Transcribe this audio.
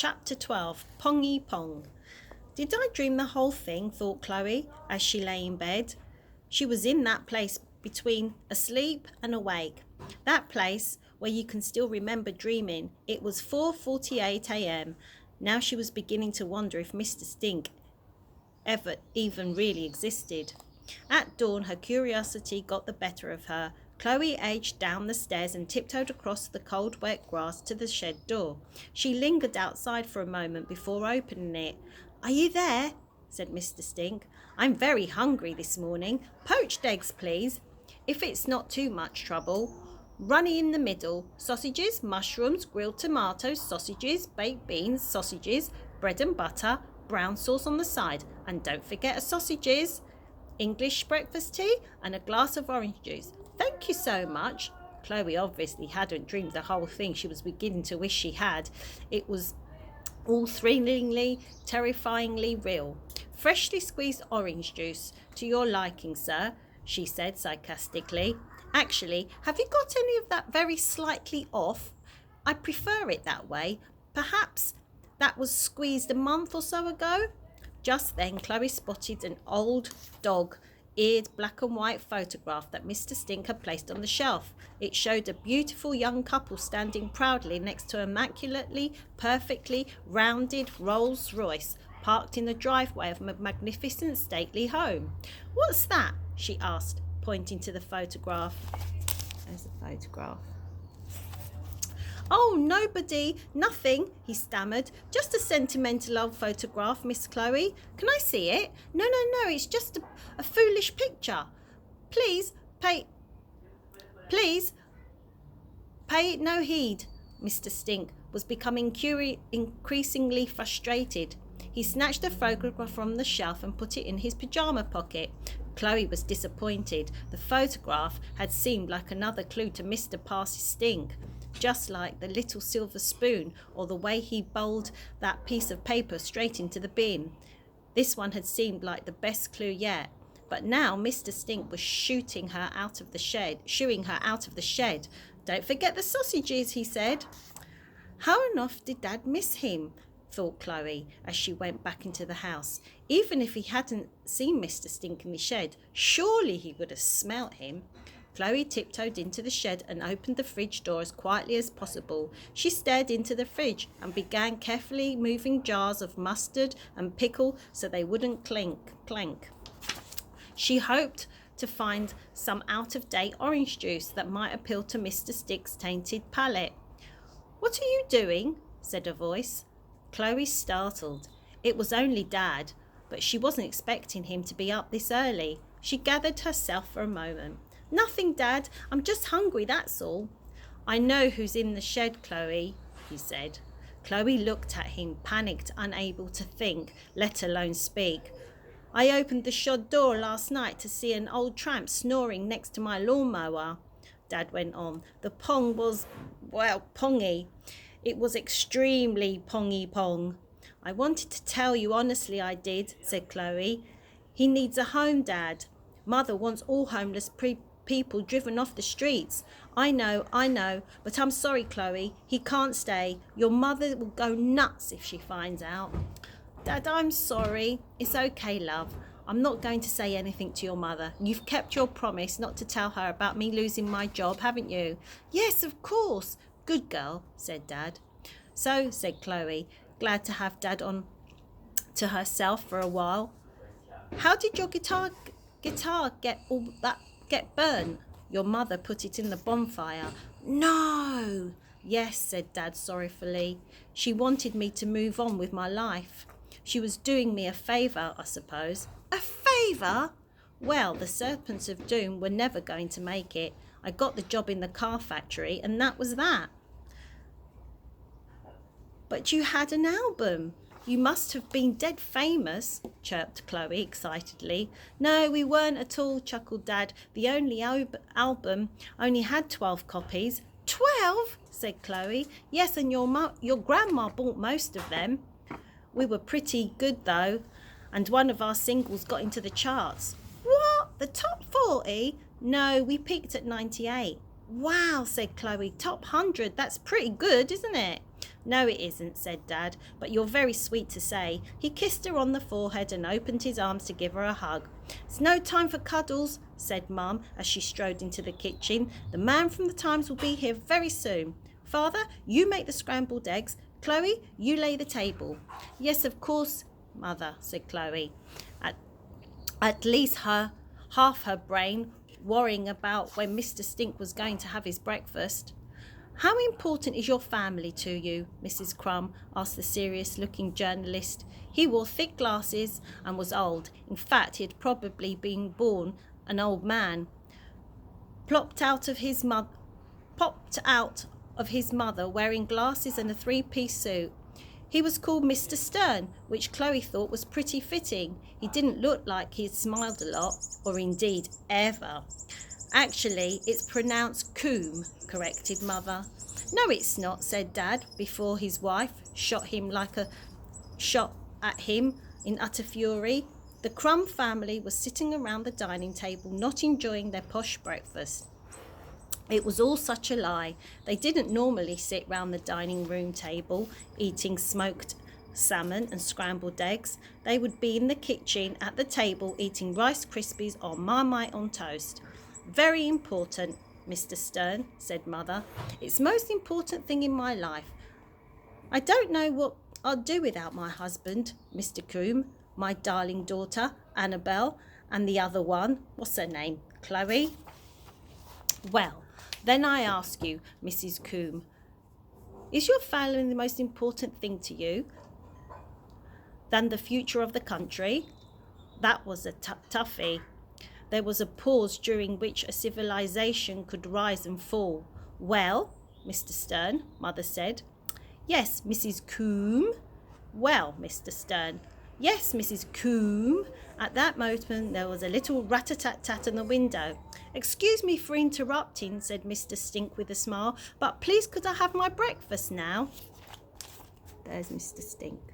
Chapter 12, Pongy Pong. Did I dream the whole thing, thought Chloe, as she lay in bed. She was in that place between asleep and awake. That place where you can still remember dreaming. It was 4:48 a.m. Now she was beginning to wonder if Mr. Stink ever even really existed. At dawn, her curiosity got the better of her. Chloe edged down the stairs and tiptoed across the cold, wet grass to the shed door. She lingered outside for a moment before opening it. "Are you there?" said Mr. Stink. "I'm very hungry this morning. Poached eggs, please. If it's not too much trouble. Runny in the middle. Sausages, mushrooms, grilled tomatoes, sausages, baked beans, sausages, bread and butter, brown sauce on the side. And don't forget a sausages. English breakfast tea and a glass of orange juice. Thank you so much." Chloe obviously hadn't dreamed the whole thing. She was beginning to wish she had. It was all thrillingly, terrifyingly real. "Freshly squeezed orange juice, to your liking, sir," she said sarcastically. "Actually, have you got any of that very slightly off? I prefer it that way. Perhaps that was squeezed a month or so ago." Just then Chloe spotted an old dog-eared black and white photograph that Mr. Stink had placed on the shelf. It showed a beautiful young couple standing proudly next to an immaculately, perfectly rounded Rolls Royce parked in the driveway of a magnificent stately home. "What's that?" she asked, pointing to the photograph. There's the photograph. "Oh, nobody, nothing," he stammered. "Just a sentimental old photograph, Miss Chloe. Can I see it?" No, it's just a foolish picture. Please pay it no heed." Mr. Stink was becoming increasingly frustrated. He snatched the photograph from the shelf and put it in his pyjama pocket. Chloe was disappointed. The photograph had seemed like another clue to Mr. Parsis Stink, just like the little silver spoon or the way he bowled that piece of paper straight into the bin. This one had seemed like the best clue yet. But now Mr. Stink was shooing her out of the shed. "Don't forget the sausages," he said. How on earth did Dad miss him? Thought Chloe as she went back into the house. Even if he hadn't seen Mr. Stink in the shed, surely he would have smelt him. Chloe tiptoed into the shed and opened the fridge door as quietly as possible. She stared into the fridge and began carefully moving jars of mustard and pickle so they wouldn't clank. She hoped to find some out-of-date orange juice that might appeal to Mr. Stink's tainted palate. "What are you doing?" said a voice. Chloe startled. It was only Dad, but she wasn't expecting him to be up this early. She gathered herself for a moment. "Nothing, Dad. I'm just hungry, that's all." "I know who's in the shed, Chloe," he said. Chloe looked at him, panicked, unable to think, let alone speak. "I opened the shed door last night to see an old tramp snoring next to my lawnmower," Dad went on. "The pong was, pongy. It was extremely pongy pong." "I wanted to tell you honestly I did," said Chloe. "He needs a home, Dad. Mother wants all homeless people driven off the streets." I know, but I'm sorry, Chloe. He can't stay. Your mother will go nuts if she finds out." "Dad, I'm sorry." "It's okay, love. I'm not going to say anything to your mother. You've kept your promise not to tell her about me losing my job, haven't you?" "Yes, of course." "Good girl," said Dad. "So," said Chloe, glad to have Dad on to herself for a while, "how did your guitar get burnt?" "Your mother put it in the bonfire." "No." "Yes," said Dad sorrowfully. "She wanted me to move on with my life. She was doing me a favour, I suppose." "A favour?" "Well, the Serpents of Doom were never going to make it. I got the job in the car factory, and that was that." "But you had an album. You must have been dead famous," chirped Chloe excitedly. "No, we weren't at all," chuckled Dad. "The only album only had 12 copies. 12? said Chloe. "Yes, and your grandma bought most of them. We were pretty good, though, and one of our singles got into the charts." "What? The top 40? "No, we peaked at 98. "Wow," said Chloe. "Top 100, that's pretty good, isn't it?" No, it isn't, said Dad, but you're very sweet to say. He kissed her on the forehead and opened his arms to give her a hug. It's no time for cuddles, said Mum as she strode into the kitchen. The man from the Times will be here very soon. Father, you make the scrambled eggs. Chloe, you lay the table. Yes, of course, Mother, said Chloe. At least half her brain worrying about when Mr. Stink was going to have his breakfast. How important is your family to you, Mrs. Crumb? Asked the serious-looking journalist. He wore thick glasses and was old. In fact, he had probably been born an old man. Popped out of his mother wearing glasses and a three-piece suit. He was called Mr. Stern, which Chloe thought was pretty fitting. He didn't look like he had smiled a lot, or indeed ever. Actually, it's pronounced Coombe, corrected Mother. No, it's not, said Dad, before his wife shot at him in utter fury. The Crumb family was sitting around the dining table, not enjoying their posh breakfast. It was all such a lie. They didn't normally sit round the dining room table, eating smoked salmon and scrambled eggs. They would be in the kitchen at the table, eating Rice Krispies or Marmite on toast. Very important, Mr. Stern, said Mother. It's the most important thing in my life. I don't know what I'd do without my husband, Mr. Coombe, my darling daughter, Annabelle, and the other one, what's her name, Chloe? Well, then I ask you, Mrs. Coombe, is your family the most important thing to you than the future of the country? That was a toughie. There was a pause during which a civilization could rise and fall. Well, Mr. Stern, Mother said. Yes, Mrs. Coombe. Well, Mr. Stern. Yes, Mrs. Coombe. At that moment there was a little rat-a-tat-tat on the window. Excuse me for interrupting, said Mr. Stink with a smile, but please could I have my breakfast now? There's Mr. Stink.